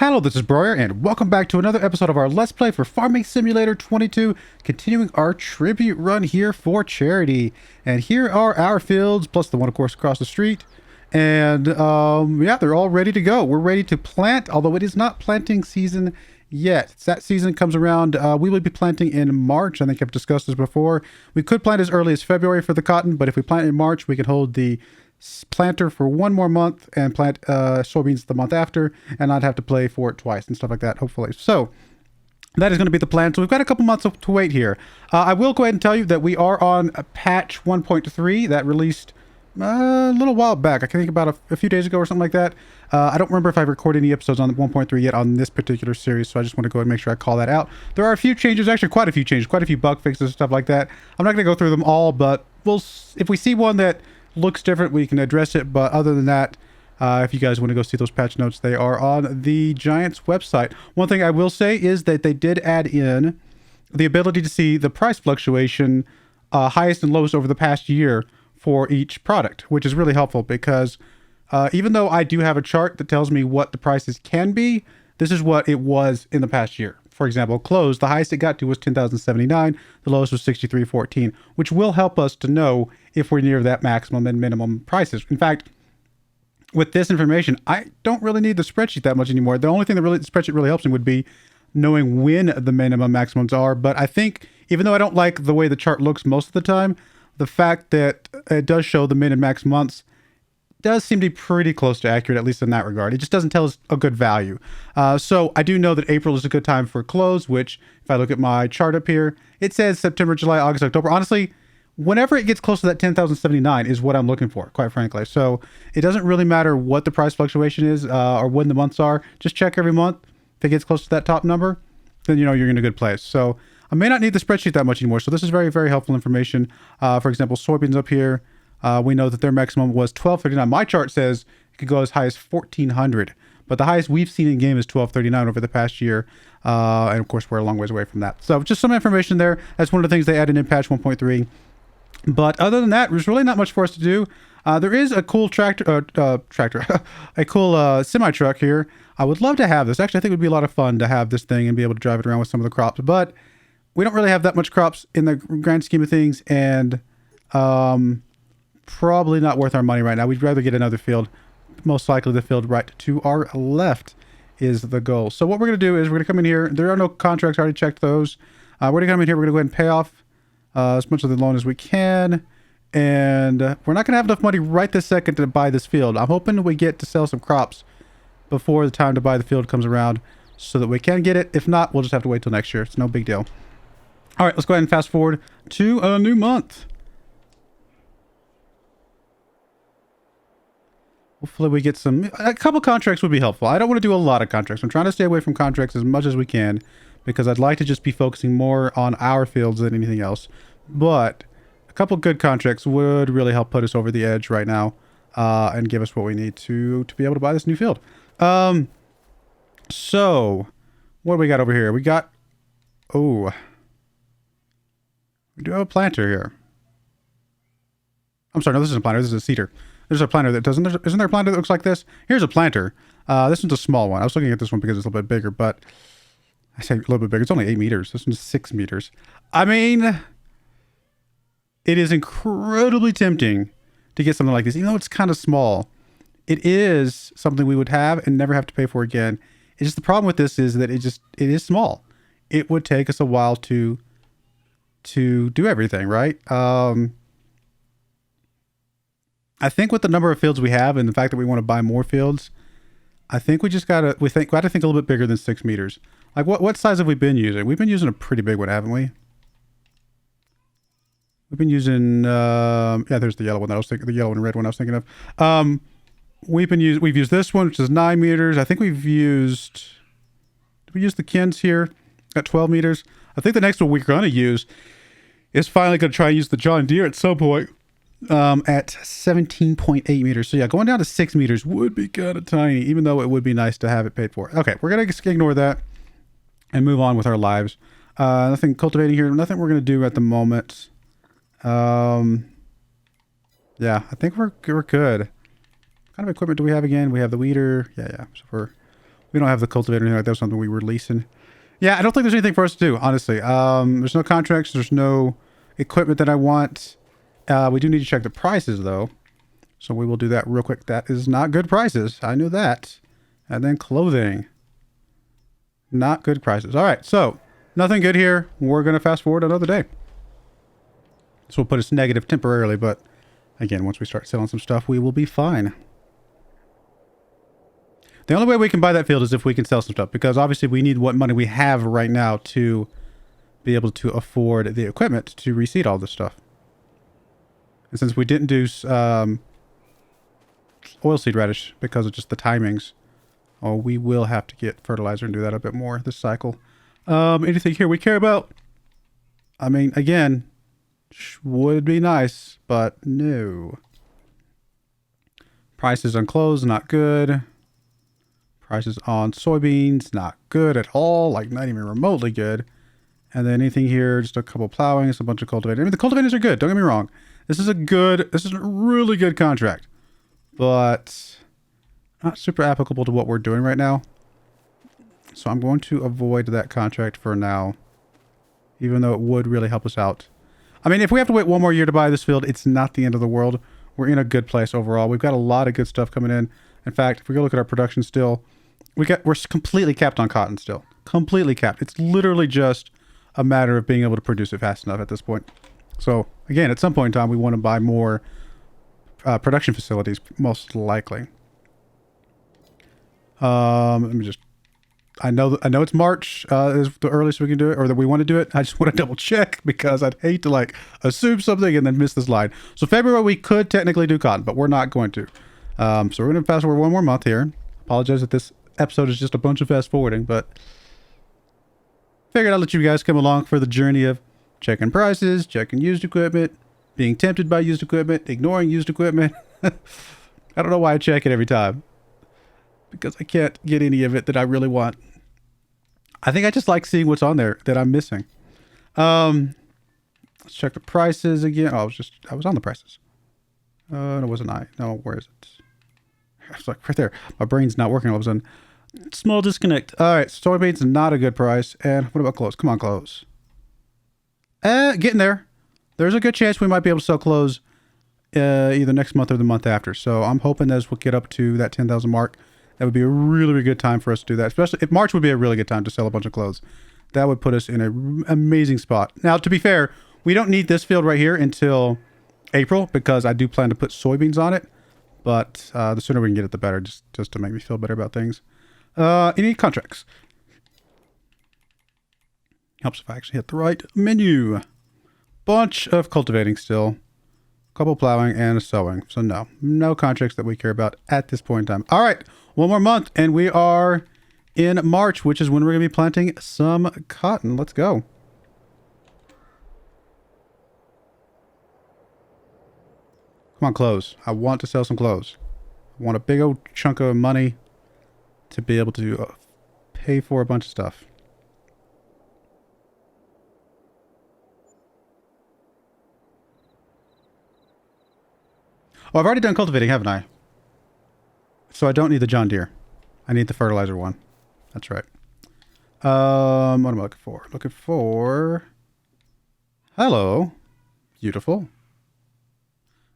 Hello, this is Broyar, and welcome back to another episode of our Let's Play for Farming Simulator 22, continuing our tribute run here for charity. And here are our fields, plus the one, of course, across the street. And, yeah, they're all ready to go. We're ready to plant, although it is not planting season yet. That season comes around, we will be planting in March. I think I've discussed this before. We could plant as early as February for the cotton, but if we plant in March, we can hold the planter for one more month and plant soybeans the month after and not have to pay for it twice and stuff like that, hopefully. So that is going to be the plan. So we've got a couple months to wait here. I will go ahead and tell you that we are on patch 1.3 that released a little while back. I think about a few days ago or something like that. I don't remember if I've recorded any episodes on 1.3 yet on this particular series, so I just want to go ahead and make sure I call that out. There are a few changes, actually quite a few changes, quite a few bug fixes and stuff like that. I'm not going to go through them all, but if we see one that looks different, we can address it. But other than that, if you guys want to go see those patch notes, they are on the Giants website. One thing I will say is that they did add in the ability to see the price fluctuation, highest and lowest over the past year for each product, which is really helpful because even though I do have a chart that tells me what the prices can be, this is what it was in the past year. For example, clothes, the highest it got to was $10,079. The lowest was $63.14, which will help us to know if we're near that maximum and minimum prices. In fact, with this information, I don't really need the spreadsheet that much anymore. The only thing that the spreadsheet really helps me would be knowing when the minimum maximums are. But I think, even though I don't like the way the chart looks most of the time, the fact that it does show the min and max months does seem to be pretty close to accurate, at least in that regard. It just doesn't tell us a good value. So I do know that April is a good time for clothes, which if I look at my chart up here, it says September, July, August, October. Honestly, whenever it gets close to that 10,079 is what I'm looking for, quite frankly. So it doesn't really matter what the price fluctuation is or when the months are. Just check every month. If it gets close to that top number, then you know you're in a good place. So I may not need the spreadsheet that much anymore. So this is very, very helpful information. For example, soybeans up here. We know that their maximum was $12.39. My chart says it could go as high as $1,400, but the highest we've seen in game is $12.39 over the past year. And of course, we're a long ways away from that. So just some information there. That's one of the things they added in patch 1.3. But other than that, there's really not much for us to do. There is a cool a cool semi truck here. I would love to have this. Actually, I think it would be a lot of fun to have this thing and be able to drive it around with some of the crops. But we don't really have that much crops in the grand scheme of things, and probably not worth our money right now. We'd rather get another field. Most likely the field right to our left is the goal. So what we're going to do is we're going to come in here. There are no contracts. I already checked those. We're going to come in here. We're going to go ahead and pay off as much of the loan as we can. And we're not going to have enough money right this second to buy this field. I'm hoping we get to sell some crops before the time to buy the field comes around so that we can get it. If not, we'll just have to wait till next year. It's no big deal. All right, let's go ahead and fast forward to a new month. Hopefully we get a couple contracts would be helpful. I don't want to do a lot of contracts. I'm trying to stay away from contracts as much as we can because I'd like to just be focusing more on our fields than anything else. But a couple good contracts would really help put us over the edge right now and give us what we need to be able to buy this new field. So what do we got over here? We got, we do have a planter here. I'm sorry, no, this isn't a planter. This is a seeder. There's a planter that doesn't. Isn't there a planter that looks like this? Here's a planter. This one's a small one. I was looking at this one because it's a little bit bigger, but I say a little bit bigger. It's only 8 meters. This one's 6 meters. I mean, it is incredibly tempting to get something like this, even though it's kind of small. It is something we would have and never have to pay for again. It's just the problem with this is that it is small. It would take us a while to do everything, right? I think with the number of fields we have and the fact that we want to buy more fields, I think we just gotta think a little bit bigger than 6 meters. Like what size have we been using? We've been using a pretty big one, haven't we? We've been using yeah, there's the yellow one that I was thinking, the yellow and red one I was thinking of. We've used this one, which is 9 meters. I think did we use the Kins here at 12 meters? I think the next one we're gonna use is finally gonna try and use the John Deere at some point. At 17.8 meters. So yeah, going down to 6 meters would be kind of tiny, even though it would be nice to have it paid for. Okay, we're going to ignore that and move on with our lives. Nothing cultivating here. Nothing we're going to do at the moment. Yeah, I think we're good. What kind of equipment do we have again? We have the weeder. Yeah. So We don't have the cultivator or anything like that. That was something we were leasing. Yeah, I don't think there's anything for us to do, honestly. There's no contracts. There's no equipment that I want. We do need to check the prices, though. So we will do that real quick. That is not good prices. I knew that. And then clothing. Not good prices. All right, so nothing good here. We're going to fast forward another day. This will put us negative temporarily, but again, once we start selling some stuff, we will be fine. The only way we can buy that field is if we can sell some stuff, because obviously we need what money we have right now to be able to afford the equipment to reseed all this stuff. And since we didn't do oilseed radish because of just the timings, we will have to get fertilizer and do that a bit more this cycle. Anything here we care about? I mean, again, would be nice, but no. Prices on clothes, not good. Prices on soybeans, not good at all, like not even remotely good. And then anything here, just a couple plowings, a bunch of cultivators. I mean, the cultivators are good, don't get me wrong. This is a really good contract, but not super applicable to what we're doing right now. So I'm going to avoid that contract for now, even though it would really help us out. I mean, if we have to wait one more year to buy this field, it's not the end of the world. We're in a good place overall. We've got a lot of good stuff coming in. In fact, if we go look at our production still, we're completely capped on cotton still. Completely capped. It's literally just a matter of being able to produce it fast enough at this point. So again, at some point in time, we want to buy more production facilities, most likely. Let me just, I know it's March is the earliest we can do it, or that we want to do it. I just want to double check because I'd hate to like assume something and then miss this line. So February, we could technically do cotton, but we're not going to. So we're going to fast forward one more month here. Apologize if this episode is just a bunch of fast forwarding, but figured I'd let you guys come along for the journey of checking prices, checking used equipment, being tempted by used equipment, ignoring used equipment. I don't know why I check it every time, because I can't get any of it that I really want. I think I just like seeing what's on there that I'm missing. Let's check the prices again. Oh, I was on the prices. No, wasn't I? No, where is it? It's like right there. My brain's not working all of a sudden. Small disconnect. All right, soybeans not a good price. And what about clothes? Come on, clothes. Getting there. There's a good chance we might be able to sell clothes either next month or the month after. So I'm hoping as we'll get up to that 10,000 mark, that would be a really, really good time for us to do that. Especially if March would be a really good time to sell a bunch of clothes. That would put us in an amazing spot. Now, to be fair, we don't need this field right here until April, because I do plan to put soybeans on it. But the sooner we can get it, the better, just to make me feel better about things. Any contracts? Helps if I actually hit the right menu. Bunch of cultivating still. Couple plowing and sowing. So no contracts that we care about at this point in time. All right, one more month and we are in March, which is when we're going to be planting some cotton. Let's go. Come on, clothes. I want to sell some clothes. I want a big old chunk of money to be able to pay for a bunch of stuff. Oh, I've already done cultivating, haven't I? So I don't need the John Deere. I need the fertilizer one. That's right. What am I looking for? Looking for... Hello. Beautiful.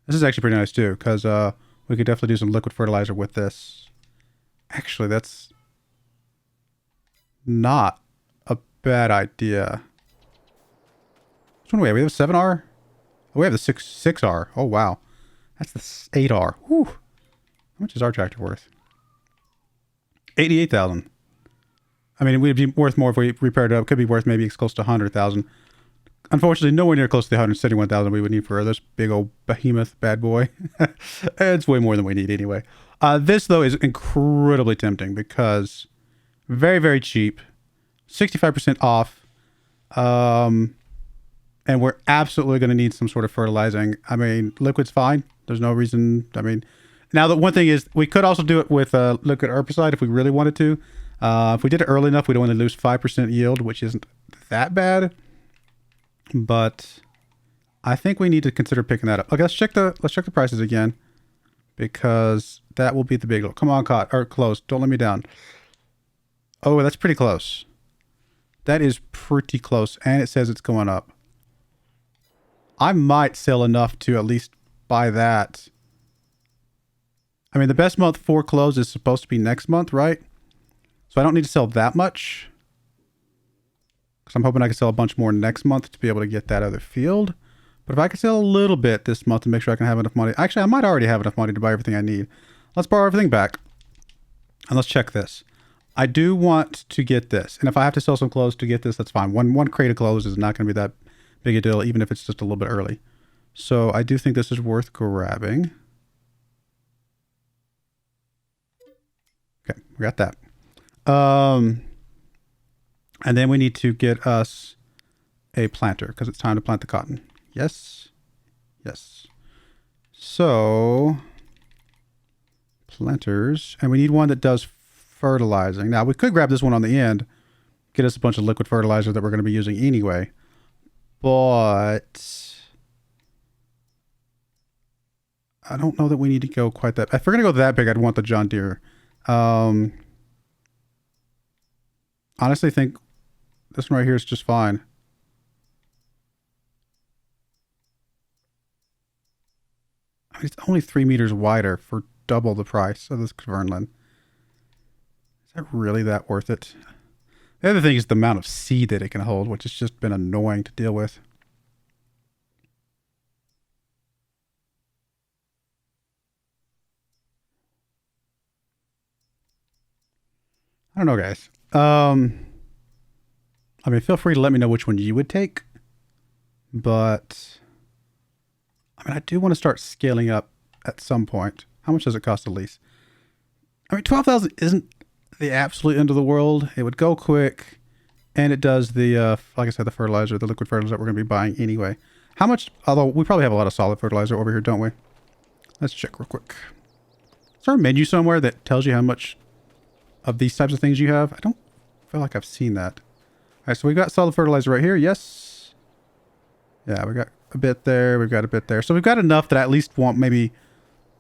This is actually pretty nice too, because we could definitely do some liquid fertilizer with this. Actually, that's not a bad idea. Which one do we have? We have a 7R? Oh, we have the 6R. Oh, wow. That's the 8R. Whew. How much is our tractor worth? 88,000. I mean, it would be worth more if we repaired it up. Could be worth maybe close to 100,000. Unfortunately, nowhere near close to the 171,000 we would need for this big old behemoth bad boy. It's way more than we need anyway. This, though, is incredibly tempting because very, very cheap. 65% off. And we're absolutely going to need some sort of fertilizing. I mean, liquid's fine. There's no reason. I mean, now the one thing is we could also do it with liquid herbicide if we really wanted to. If we did it early enough, we'd only lose 5% yield, which isn't that bad. But I think we need to consider picking that up. Okay, let's check the prices again, because that will be the big deal. Come on, close. Don't let me down. Oh, that's pretty close. That is pretty close. And it says it's going up. I might sell enough to at least buy that. I mean, the best month for close is supposed to be next month, right? So I don't need to sell that much. Because I'm hoping I can sell a bunch more next month to be able to get that other field. But if I can sell a little bit this month to make sure I can have enough money. Actually, I might already have enough money to buy everything I need. Let's borrow everything back. And let's check this. I do want to get this. And if I have to sell some clothes to get this, that's fine. One crate of clothes is not going to be that big a deal, even if it's just a little bit early. So I do think this is worth grabbing. Okay, we got that. And then we need to get us a planter because it's time to plant the cotton. Yes. Yes. So planters, and we need one that does fertilizing. Now we could grab this one on the end, get us a bunch of liquid fertilizer that we're going to be using anyway. But I don't know that we need to go quite that. If we're going to go that big, I'd want the John Deere. Honestly, think this one right here is just fine. I mean, it's only 3 meters wider for double the price of this Kverneland. Is that really that worth it? The other thing is the amount of seed that it can hold, which has just been annoying to deal with. I don't know, guys. I mean, feel free to let me know which one you would take. But I mean, I do want to start scaling up at some point. How much does it cost to lease? I mean, 12,000 isn't the absolute end of the world. It would go quick, and it does the, like I said, the fertilizer, the liquid fertilizer that we're going to be buying anyway. How much, although we probably have a lot of solid fertilizer over here, don't we? Let's check real quick. Is there a menu somewhere that tells you how much of these types of things you have? I don't feel like I've seen that. All right, so we've got solid fertilizer right here. Yes. Yeah, we got a bit there. We've got a bit there. So we've got enough that I at least want maybe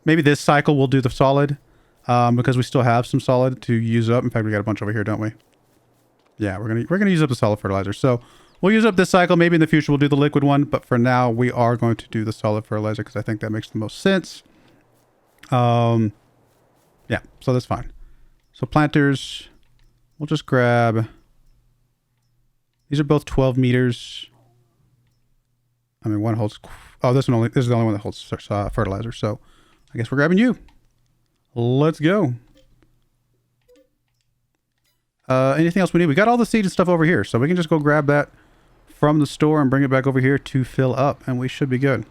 this cycle we'll do the solid, because we still have some solid to use up. In fact, we got a bunch over here, don't we? Yeah, we're gonna use up the solid fertilizer. So we'll use up this cycle. Maybe in the future we'll do the liquid one, but for now we are going to do the solid fertilizer because I think that makes the most sense. Yeah, so that's fine. So planters, we'll just grab. These are both 12 meters. I mean, one holds. Oh, this is the only one that holds fertilizer. So I guess we're grabbing you. Let's go. Anything else we need? We got all the seed and stuff over here, so we can just go grab that from the store and bring it back over here to fill up, and we should be good.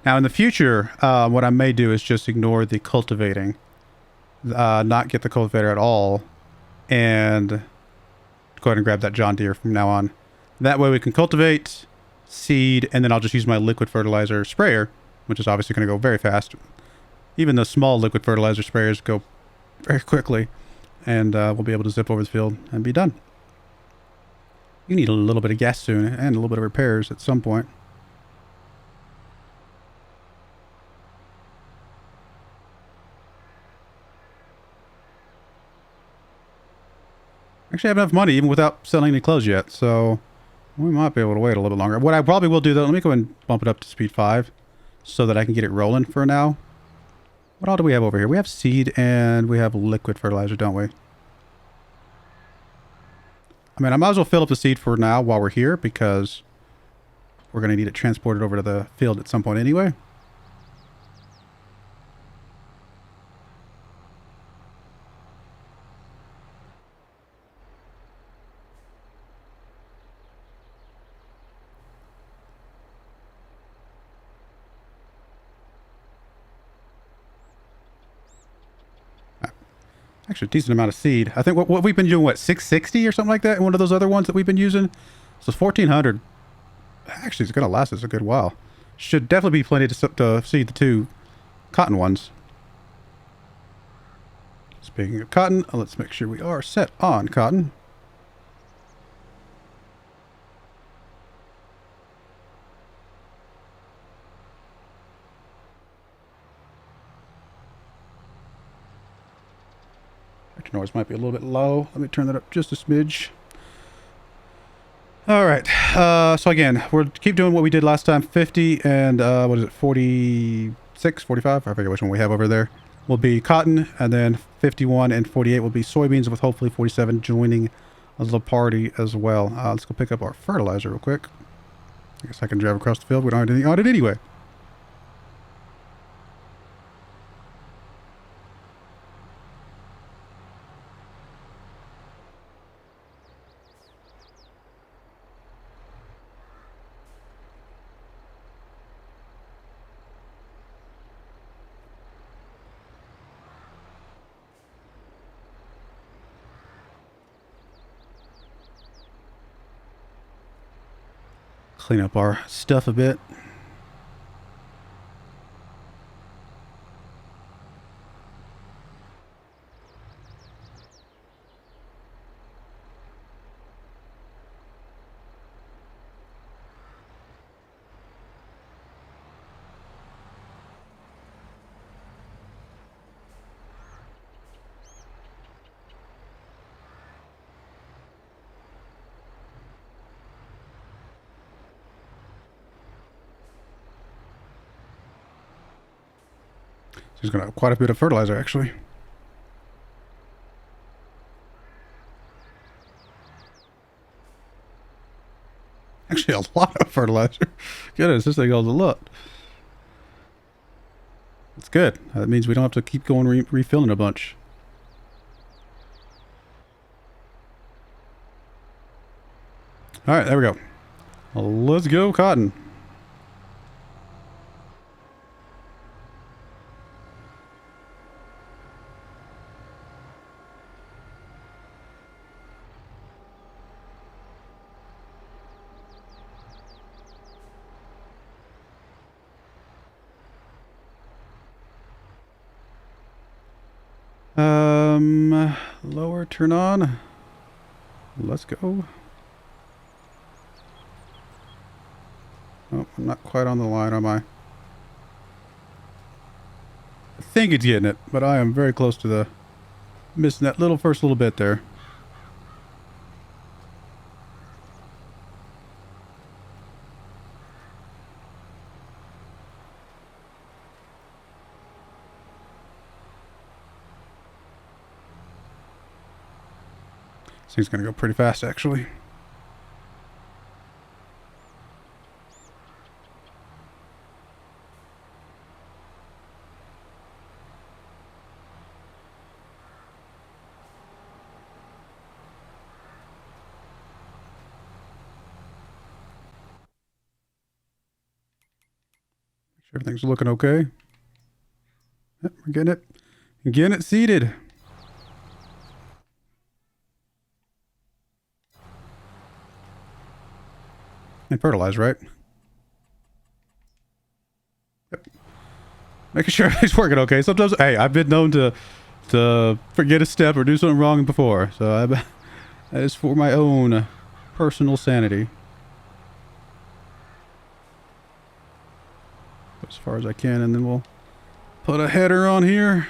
Now, in the future, what I may do is just ignore the cultivating, not get the cultivator at all, and go ahead and grab that John Deere from now on. That way we can cultivate, seed, and then I'll just use my liquid fertilizer sprayer, which is obviously going to go very fast. Even the small liquid fertilizer sprayers go very quickly, and we'll be able to zip over the field and be done. You need a little bit of gas soon, and a little bit of repairs at some point. Actually, I have enough money even without selling any clothes yet, so we might be able to wait a little longer. What I probably will do, though, let me go and bump it up to speed 5 so that I can get it rolling for now. What all do we have over here? We have seed and we have liquid fertilizer, don't we? I mean, I might as well fill up the seed for now while we're here because we're going to need it transported over to the field at some point anyway. Actually, a decent amount of seed. I think what we've been doing, what, 660 or something like that? In one of those other ones that we've been using? So 1400. Actually, it's going to last us a good while. Should definitely be plenty to seed the 2 cotton ones. Speaking of cotton, let's make sure we are set on cotton. noise might be a little bit low. Let me turn that up just a smidge. All right. So again, we'll keep doing what we did last time. 50 and what is it? 46, 45? I forget which one we have over there. Will be cotton, and then 51 and 48 will be soybeans, with hopefully 47 joining the party as well. Let's go pick up our fertilizer real quick. I guess I can drive across the field. We don't have anything on it anyway. Clean up our stuff a bit. He's going to have quite a bit of fertilizer, actually. Actually, a lot of fertilizer. Goodness, this thing goes a lot. It's good. That means we don't have to keep going refilling a bunch. All right, there we go. Well, let's go cotton. Lower, turn on. Let's go. Oh, I'm not quite on the line, am I? I think it's getting it, but I am very close to the missing that first little bit there. This thing's gonna go pretty fast, actually. Make sure everything's looking okay. Yep, we're getting it seeded. And fertilize, right? Yep. Making sure everything's working okay. Sometimes, hey, I've been known to forget a step or do something wrong before. So that is for my own personal sanity. As far as I can, and then we'll put a header on here.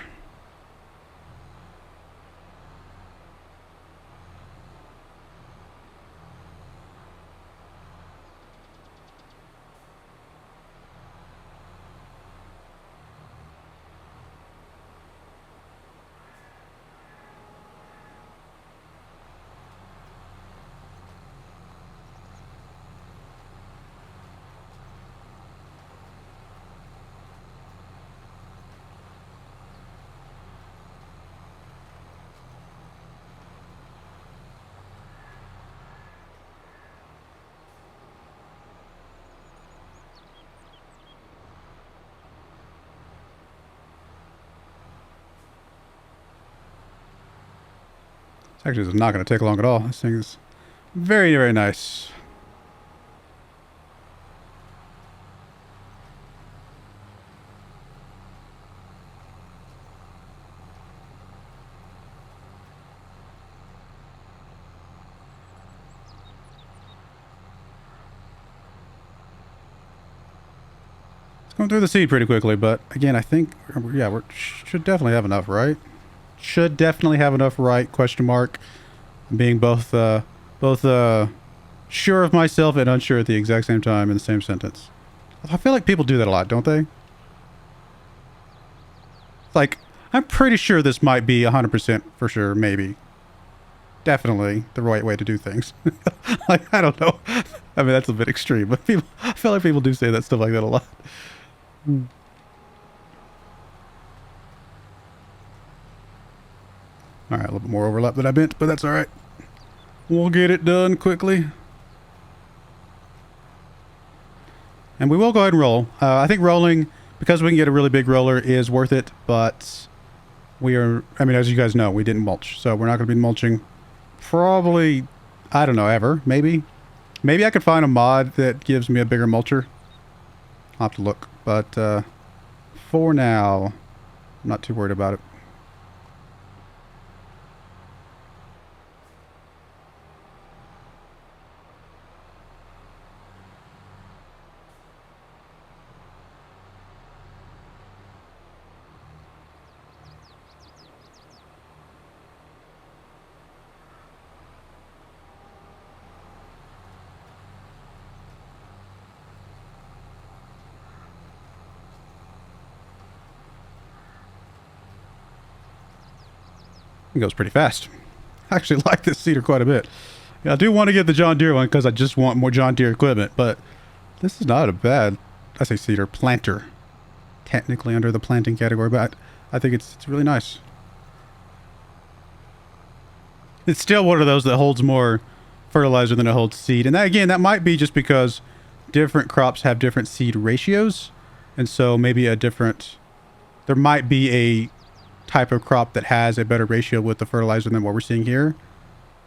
Actually, this is not going to take long at all. This thing is very, very nice. It's going through the seed pretty quickly, but again, I think, yeah, we should definitely have enough, right? Should definitely have enough right, question mark. Being both sure of myself and unsure at the exact same time in the same sentence. I feel like people do that a lot, don't they? Like, I'm pretty sure this might be 100% for sure, maybe. Definitely the right way to do things. Like, I don't know. I mean, that's a bit extreme, but people, I feel like people do say that stuff like that a lot. All right, a little bit more overlap than I meant, but that's all right. We'll get it done quickly. And we will go ahead and roll. I think rolling, because we can get a really big roller, is worth it, but we are, I mean, as you guys know, we didn't mulch, so we're not going to be mulching probably, I don't know, ever, maybe. Maybe I could find a mod that gives me a bigger mulcher. I'll have to look, but for now, I'm not too worried about it. It goes pretty fast. I actually like this seeder quite a bit. Yeah, I do want to get the John Deere one because I just want more John Deere equipment, but this is not a bad, I say seeder, planter. Technically under the planting category, but I think it's really nice. It's still one of those that holds more fertilizer than it holds seed. And that, again, that might be just because different crops have different seed ratios. And so maybe there might be a type of crop that has a better ratio with the fertilizer than what we're seeing here.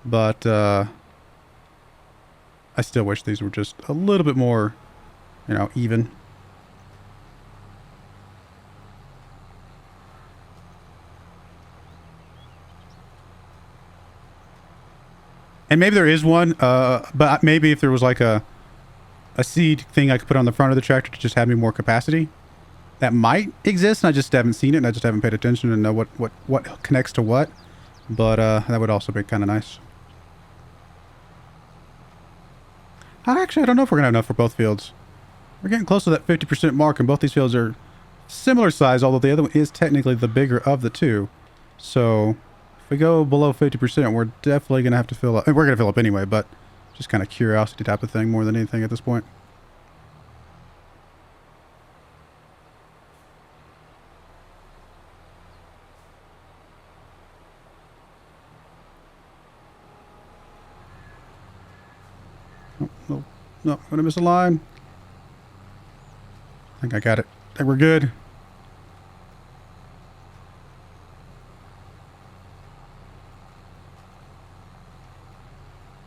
But I still wish these were just a little bit more, even. And maybe there is one, but maybe if there was like a seed thing I could put on the front of the tractor to just have me more capacity, that might exist, and I just haven't seen it, and I just haven't paid attention to know what connects to what. But that would also be kind of nice. Actually, I don't know if we're going to have enough for both fields. We're getting close to that 50% mark, and both these fields are similar size, although the other one is technically the bigger of the two. So if we go below 50%, we're definitely going to have to fill up. And we're going to fill up anyway, but just kind of curiosity type of thing more than anything at this point. No, I'm going to miss a line. I think I got it. I think we're good.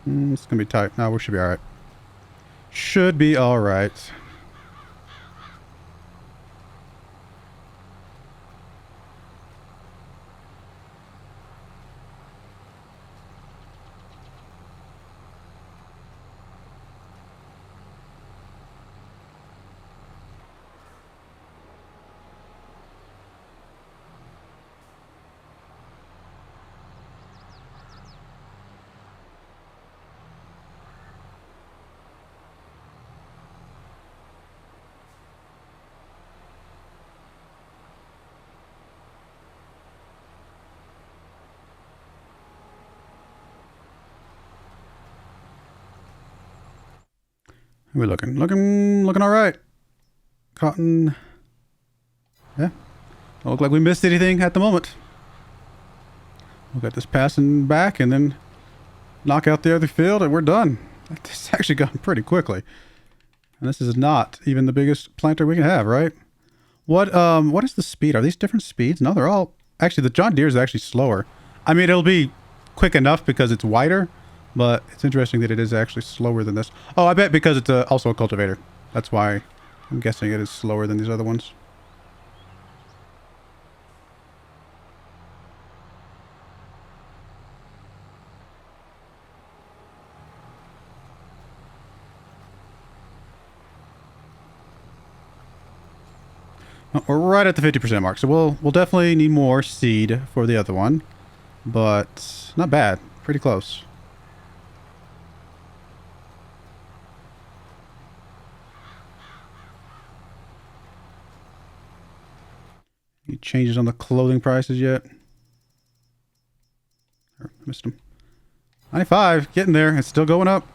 It's going to be tight. No, we should be all right. Should be all right. How are we looking? Looking all right. Cotton. Yeah. Don't look like we missed anything at the moment. We'll get this passing back and then knock out the other field and we're done. It's actually gone pretty quickly. And this is not even the biggest planter we can have, right? What is the speed? Are these different speeds? No, they're all... Actually, the John Deere is actually slower. I mean, it'll be quick enough because it's wider, but it's interesting that it is actually slower than this. Oh, I bet because it's also a cultivator. That's why I'm guessing it is slower than these other ones. Well, we're right at the 50% mark, so we'll definitely need more seed for the other one, but not bad. Pretty close. Any changes on the clothing prices yet? Or missed them. 95, getting there. It's still going up.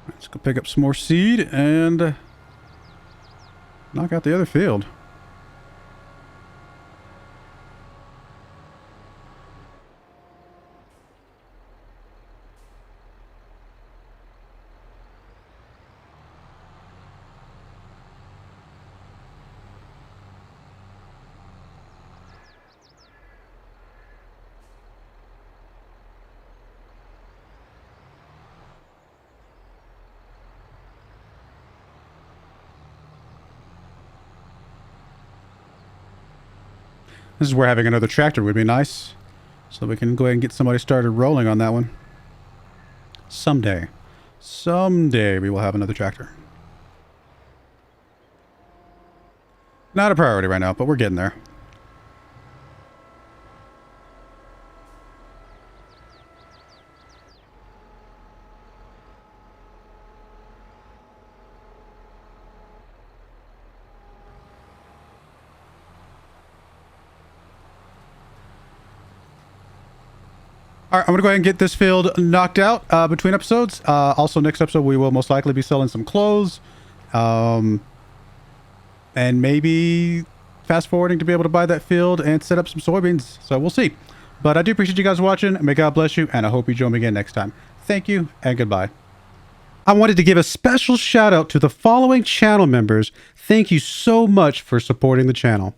Let's go pick up some more seed and knock out the other field. This is where having another tractor would be nice. So we can go ahead and get somebody started rolling on that one. Someday. Someday we will have another tractor. Not a priority right now, but we're getting there. All right, I'm going to go ahead and get this field knocked out between episodes. Also, next episode, we will most likely be selling some clothes. And maybe fast forwarding to be able to buy that field and set up some soybeans. So we'll see. But I do appreciate you guys watching. May God bless you, and I hope you join me again next time. Thank you, and goodbye. I wanted to give a special shout out to the following channel members. Thank you so much for supporting the channel.